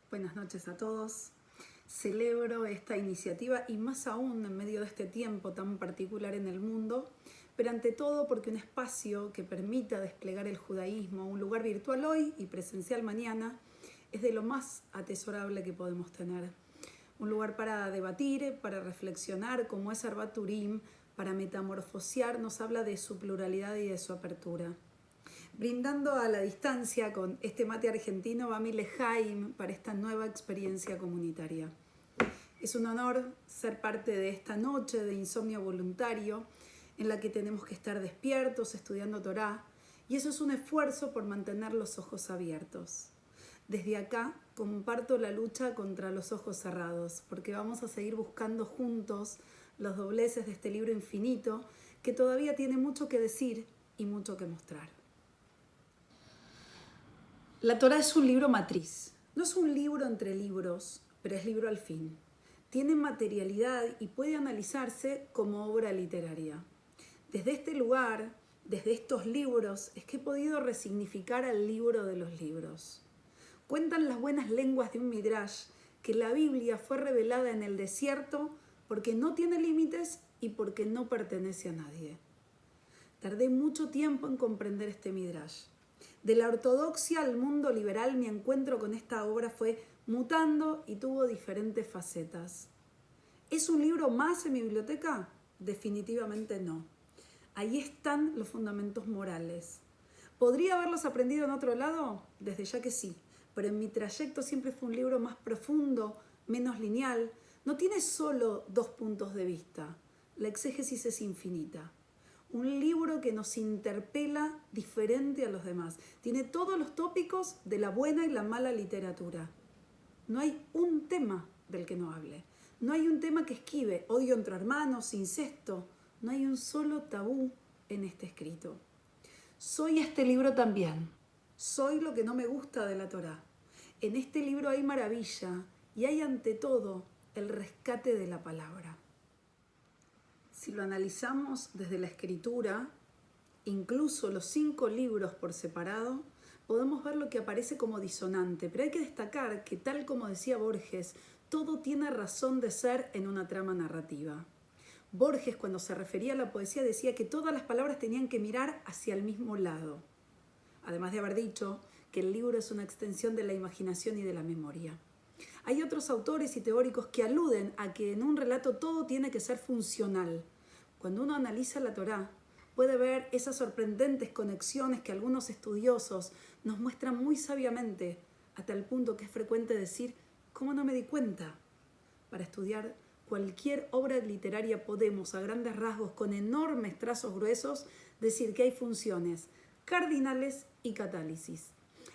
Buenas noches a todos. Celebro esta iniciativa y más aún en medio de este tiempo tan particular en el mundo, pero ante todo porque un espacio que permita desplegar el judaísmo, un lugar virtual hoy y presencial mañana, es de lo más atesorable que podemos tener. Un lugar para debatir, para reflexionar, como es Arbat Urim, para metamorfosear, nos habla de su pluralidad y de su apertura. Brindando a la distancia con este mate argentino Bami Lejaim para esta nueva experiencia comunitaria. Es un honor ser parte de esta noche de insomnio voluntario en la que tenemos que estar despiertos estudiando Torá, y eso es un esfuerzo por mantener los ojos abiertos. Desde acá comparto la lucha contra los ojos cerrados, porque vamos a seguir buscando juntos los dobleces de este libro infinito que todavía tiene mucho que decir y mucho que mostrar. La Torá es un libro matriz, no es un libro entre libros, pero es libro al fin. Tiene materialidad y puede analizarse como obra literaria. Desde este lugar, desde estos libros, es que he podido resignificar al libro de los libros. Cuentan las buenas lenguas de un midrash que la Biblia fue revelada en el desierto porque no tiene límites y porque no pertenece a nadie. Tardé mucho tiempo en comprender este midrash. De la ortodoxia al mundo liberal, mi encuentro con esta obra fue mutando y tuvo diferentes facetas. ¿Es un libro más en mi biblioteca? Definitivamente no. Ahí están los fundamentos morales. ¿Podría haberlos aprendido en otro lado? Desde ya que sí, pero en mi trayecto siempre fue un libro más profundo, menos lineal. No tiene solo dos puntos de vista. La exégesis es infinita. Un libro que nos interpela diferente a los demás. Tiene todos los tópicos de la buena y la mala literatura. No hay un tema del que no hable. No hay un tema que esquive. Odio entre hermanos, incesto. No hay un solo tabú en este escrito. Soy este libro también. Soy lo que no me gusta de la Torá. En este libro hay maravilla y hay ante todo el rescate de la palabra. Si lo analizamos desde la escritura, incluso los 5 libros por separado, podemos ver lo que aparece como disonante, pero hay que destacar que, tal como decía Borges, todo tiene razón de ser en una trama narrativa. Borges, cuando se refería a la poesía, decía que todas las palabras tenían que mirar hacia el mismo lado, además de haber dicho que el libro es una extensión de la imaginación y de la memoria. Hay otros autores y teóricos que aluden a que en un relato todo tiene que ser funcional. Cuando uno analiza la Torá, puede ver esas sorprendentes conexiones que algunos estudiosos nos muestran muy sabiamente, a tal punto que es frecuente decir, ¿cómo no me di cuenta? Para estudiar cualquier obra literaria podemos, a grandes rasgos, con enormes trazos gruesos, decir que hay funciones cardinales y catálisis.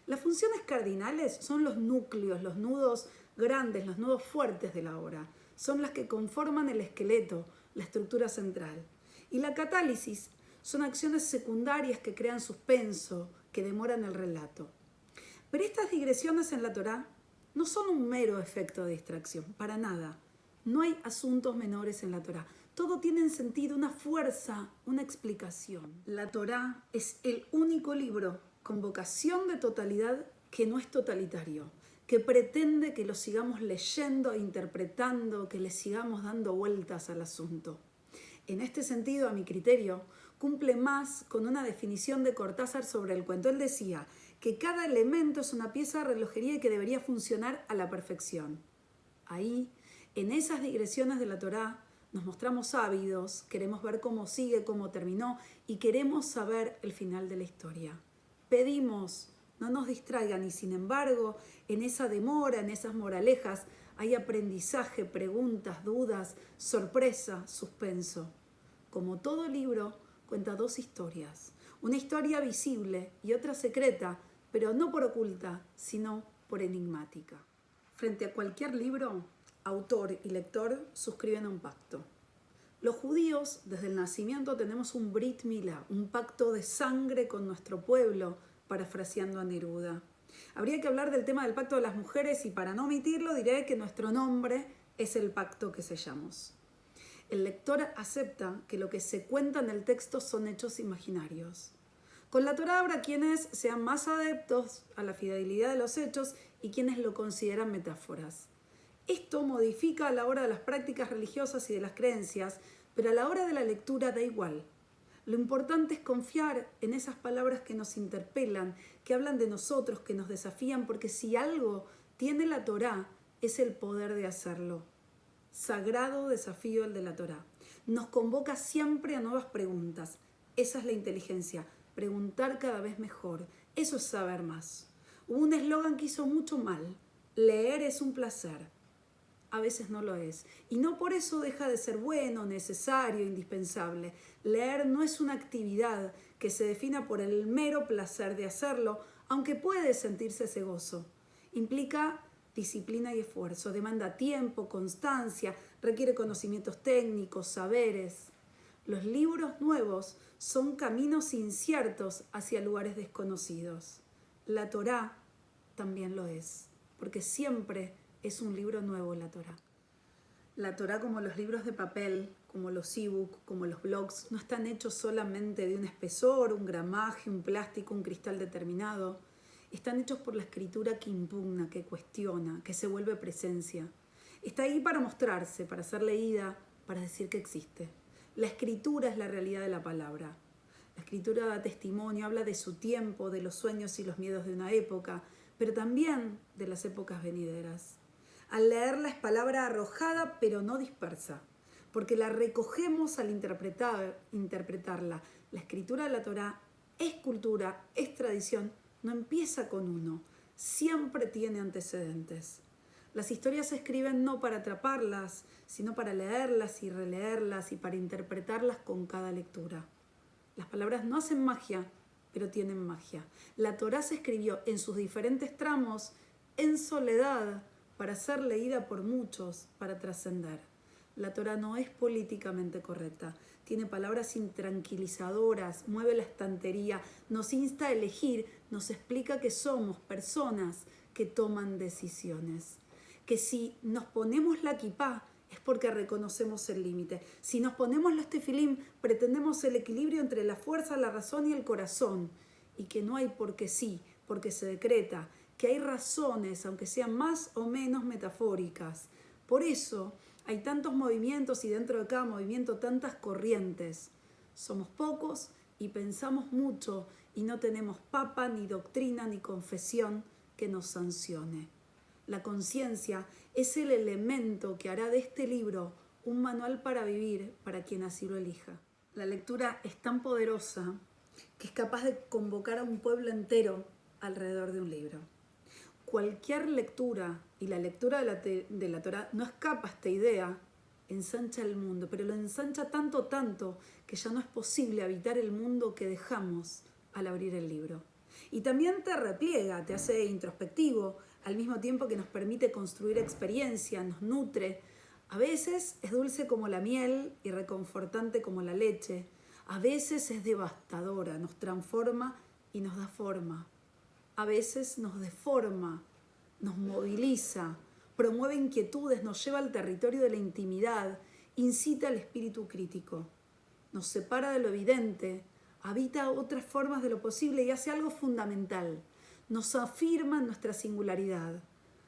Las funciones cardinales son los núcleos, los nudos grandes, los nudos fuertes de la obra. Son las que conforman el esqueleto, la estructura central. Y la catálisis son acciones secundarias que crean suspenso, que demoran el relato. Pero estas digresiones en la Torá no son un mero efecto de distracción, para nada. No hay asuntos menores en la Torá. Todo tiene sentido, una fuerza, una explicación. La Torá es el único libro con vocación de totalidad que no es totalitario, que pretende que lo sigamos leyendo e interpretando, que le sigamos dando vueltas al asunto. En este sentido, a mi criterio, cumple más con una definición de Cortázar sobre el cuento. Él decía que cada elemento es una pieza de relojería y que debería funcionar a la perfección. Ahí, en esas digresiones de la Torá, nos mostramos ávidos, queremos ver cómo sigue, cómo terminó y queremos saber el final de la historia. Pedimos, no nos distraigan, y sin embargo, en esa demora, en esas moralejas, hay aprendizaje, preguntas, dudas, sorpresa, suspenso. Como todo libro, cuenta 2 historias. Una historia visible y otra secreta, pero no por oculta, sino por enigmática. Frente a cualquier libro, autor y lector suscriben un pacto. Los judíos, desde el nacimiento, tenemos un Brit Milá, un pacto de sangre con nuestro pueblo, parafraseando a Neruda. Habría que hablar del tema del pacto de las mujeres y, para no omitirlo, diré que nuestro nombre es el pacto que sellamos. El lector acepta que lo que se cuenta en el texto son hechos imaginarios. Con la Torá habrá quienes sean más adeptos a la fidelidad de los hechos y quienes lo consideran metáforas. Esto modifica a la hora de las prácticas religiosas y de las creencias, pero a la hora de la lectura da igual. Lo importante es confiar en esas palabras que nos interpelan, que hablan de nosotros, que nos desafían, porque si algo tiene la Torá, es el poder de hacerlo. Sagrado desafío el de la Torá. Nos convoca siempre a nuevas preguntas. Esa es la inteligencia, preguntar cada vez mejor. Eso es saber más. Hubo un eslogan que hizo mucho mal. Leer es un placer. A veces no lo es. Y no por eso deja de ser bueno, necesario, indispensable. Leer no es una actividad que se defina por el mero placer de hacerlo, aunque puede sentirse ese gozo. Implica disciplina y esfuerzo, demanda tiempo, constancia, requiere conocimientos técnicos, saberes. Los libros nuevos son caminos inciertos hacia lugares desconocidos. La Torá también lo es, porque siempre es un libro nuevo la Torá. La Torá, como los libros de papel, como los e-books, como los blogs, no están hechos solamente de un espesor, un gramaje, un plástico, un cristal determinado. Están hechos por la escritura que impugna, que cuestiona, que se vuelve presencia. Está ahí para mostrarse, para ser leída, para decir que existe. La escritura es la realidad de la palabra. La escritura da testimonio, habla de su tiempo, de los sueños y los miedos de una época, pero también de las épocas venideras. Al leerla es palabra arrojada, pero no dispersa, porque la recogemos al interpretarla. La escritura de la Torá es cultura, es tradición, no empieza con uno, siempre tiene antecedentes. Las historias se escriben no para atraparlas, sino para leerlas y releerlas y para interpretarlas con cada lectura. Las palabras no hacen magia, pero tienen magia. La Torá se escribió en sus diferentes tramos, en soledad, para ser leída por muchos, para trascender. La Torá no es políticamente correcta, tiene palabras intranquilizadoras, mueve la estantería, nos insta a elegir, nos explica que somos personas que toman decisiones. Que si nos ponemos la kipá es porque reconocemos el límite. Si nos ponemos los tefilim, pretendemos el equilibrio entre la fuerza, la razón y el corazón. Y que no hay porque sí, porque se decreta, que hay razones, aunque sean más o menos metafóricas. Por eso hay tantos movimientos y dentro de cada movimiento tantas corrientes. Somos pocos y pensamos mucho y no tenemos papa, ni doctrina, ni confesión que nos sancione. La conciencia es el elemento que hará de este libro un manual para vivir para quien así lo elija. La lectura es tan poderosa que es capaz de convocar a un pueblo entero alrededor de un libro. Cualquier lectura, y la lectura de la Torá no escapa a esta idea, ensancha el mundo, pero lo ensancha tanto que ya no es posible habitar el mundo que dejamos al abrir el libro. Y también te repliega, te hace introspectivo, al mismo tiempo que nos permite construir experiencia, nos nutre. A veces es dulce como la miel y reconfortante como la leche. A veces es devastadora, nos transforma y nos da forma. A veces nos deforma, nos moviliza, promueve inquietudes, nos lleva al territorio de la intimidad, incita al espíritu crítico. Nos separa de lo evidente, habita otras formas de lo posible y hace algo fundamental. Nos afirma en nuestra singularidad.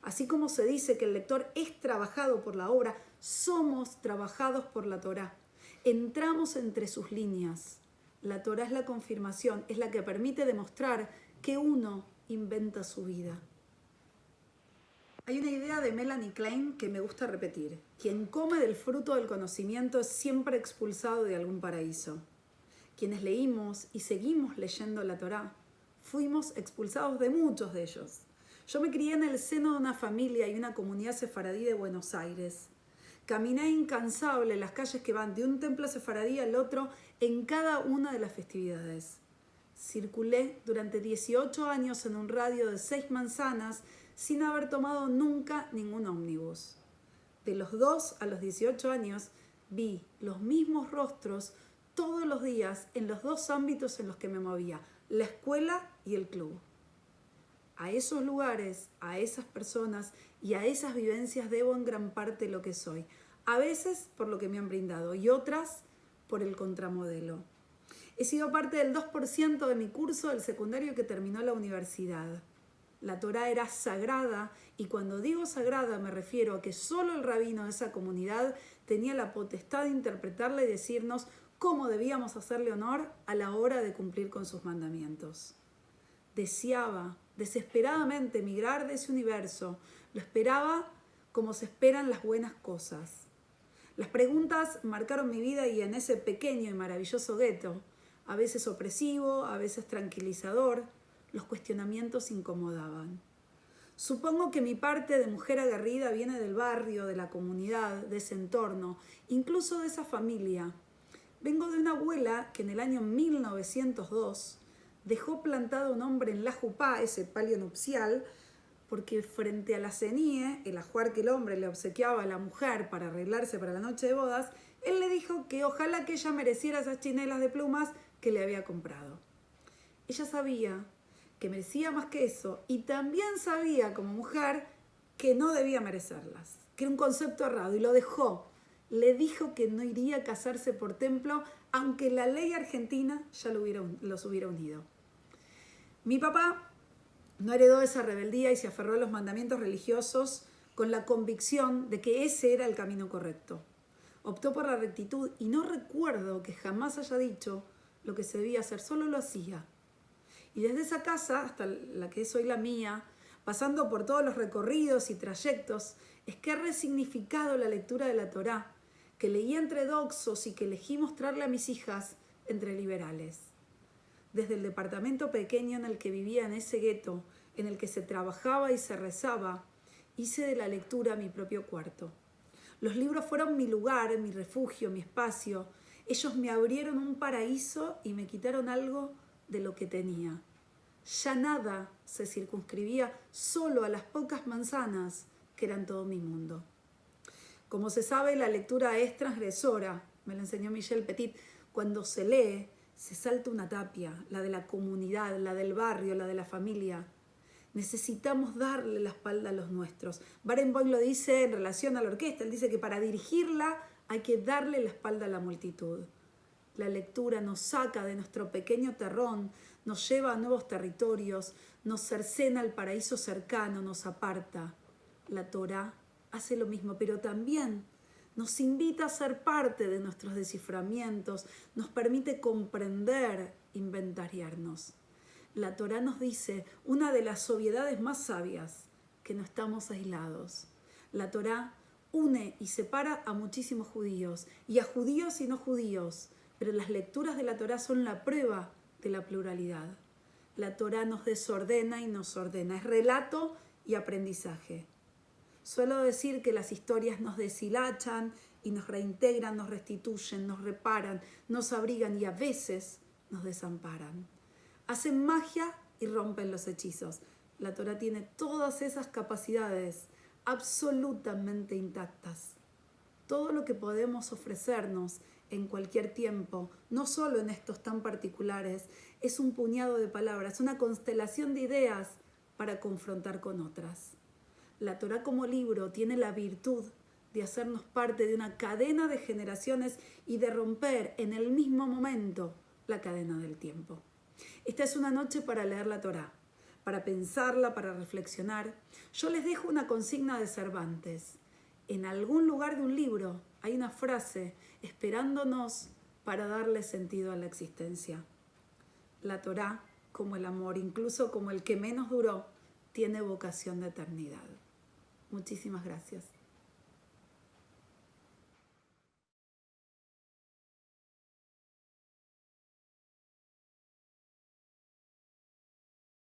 Así como se dice que el lector es trabajado por la obra, somos trabajados por la Torá. Entramos entre sus líneas. La Torá es la confirmación, es la que permite demostrar que uno inventa su vida. Hay una idea de Melanie Klein que me gusta repetir. Quien come del fruto del conocimiento es siempre expulsado de algún paraíso. Quienes leímos y seguimos leyendo la Torá, fuimos expulsados de muchos de ellos. Yo me crié en el seno de una familia y una comunidad sefaradí de Buenos Aires. Caminé incansable las calles que van de un templo sefaradí al otro en cada una de las festividades. Circulé durante 18 años en un radio de 6 manzanas sin haber tomado nunca ningún ómnibus. De los 2 a los 18 años vi los mismos rostros todos los días en los 2 ámbitos en los que me movía, la escuela y el club. A esos lugares, a esas personas y a esas vivencias debo en gran parte lo que soy. A veces por lo que me han brindado y otras por el contramodelo. He sido parte del 2% de mi curso del secundario que terminó la universidad. La Torá era sagrada, y cuando digo sagrada me refiero a que solo el rabino de esa comunidad tenía la potestad de interpretarla y decirnos cómo debíamos hacerle honor a la hora de cumplir con sus mandamientos. Deseaba desesperadamente migrar de ese universo. Lo esperaba como se esperan las buenas cosas. Las preguntas marcaron mi vida y en ese pequeño y maravilloso gueto, a veces opresivo, a veces tranquilizador, los cuestionamientos incomodaban. Supongo que mi parte de mujer aguerrida viene del barrio, de la comunidad, de ese entorno, incluso de esa familia. Vengo de una abuela que en el año 1902 dejó plantado un hombre en la jupá, ese palio nupcial, porque frente a la cenie, el ajuar que el hombre le obsequiaba a la mujer para arreglarse para la noche de bodas, él le dijo que ojalá que ella mereciera esas chinelas de plumas que le había comprado. Ella sabía que merecía más que eso y también sabía como mujer que no debía merecerlas, que era un concepto errado y lo dejó. Le dijo que no iría a casarse por templo aunque la ley argentina ya los hubiera unido. Mi papá no heredó esa rebeldía y se aferró a los mandamientos religiosos con la convicción de que ese era el camino correcto. Optó por la rectitud y no recuerdo que jamás haya dicho lo que se debía hacer, solo lo hacía. Y desde esa casa hasta la que es hoy la mía, pasando por todos los recorridos y trayectos, es que he resignificado la lectura de la Torá, que leí entre doxos y que elegí mostrarle a mis hijas entre liberales. Desde el departamento pequeño en el que vivía en ese gueto, en el que se trabajaba y se rezaba, hice de la lectura mi propio cuarto. Los libros fueron mi lugar, mi refugio, mi espacio. Ellos me abrieron un paraíso y me quitaron algo de lo que tenía. Ya nada se circunscribía solo a las pocas manzanas que eran todo mi mundo. Como se sabe, la lectura es transgresora, me lo enseñó Michel Petit. Cuando se lee, se salta una tapia, la de la comunidad, la del barrio, la de la familia. Necesitamos darle la espalda a los nuestros. Barenboim lo dice en relación a la orquesta, él dice que para dirigirla hay que darle la espalda a la multitud. La lectura nos saca de nuestro pequeño terrón, nos lleva a nuevos territorios, nos cercena al paraíso cercano, nos aparta. La Torá hace lo mismo, pero también nos invita a ser parte de nuestros desciframientos, nos permite comprender, inventariarnos. La Torá nos dice una de las obviedades más sabias, que no estamos aislados. La Torá une y separa a muchísimos judíos, y a judíos y no judíos, pero las lecturas de la Torá son la prueba de la pluralidad. La Torá nos desordena y nos ordena, es relato y aprendizaje. Suelo decir que las historias nos deshilachan y nos reintegran, nos restituyen, nos reparan, nos abrigan y a veces nos desamparan. Hacen magia y rompen los hechizos. La Torá tiene todas esas capacidades absolutamente intactas. Todo lo que podemos ofrecernos en cualquier tiempo, no solo en estos tan particulares, es un puñado de palabras, una constelación de ideas para confrontar con otras. La Torá como libro tiene la virtud de hacernos parte de una cadena de generaciones y de romper en el mismo momento la cadena del tiempo. Esta es una noche para leer la Torá, para pensarla, para reflexionar. Yo les dejo una consigna de Cervantes. En algún lugar de un libro hay una frase esperándonos para darle sentido a la existencia. La Torá, como el amor, incluso como el que menos duró, tiene vocación de eternidad. Muchísimas gracias.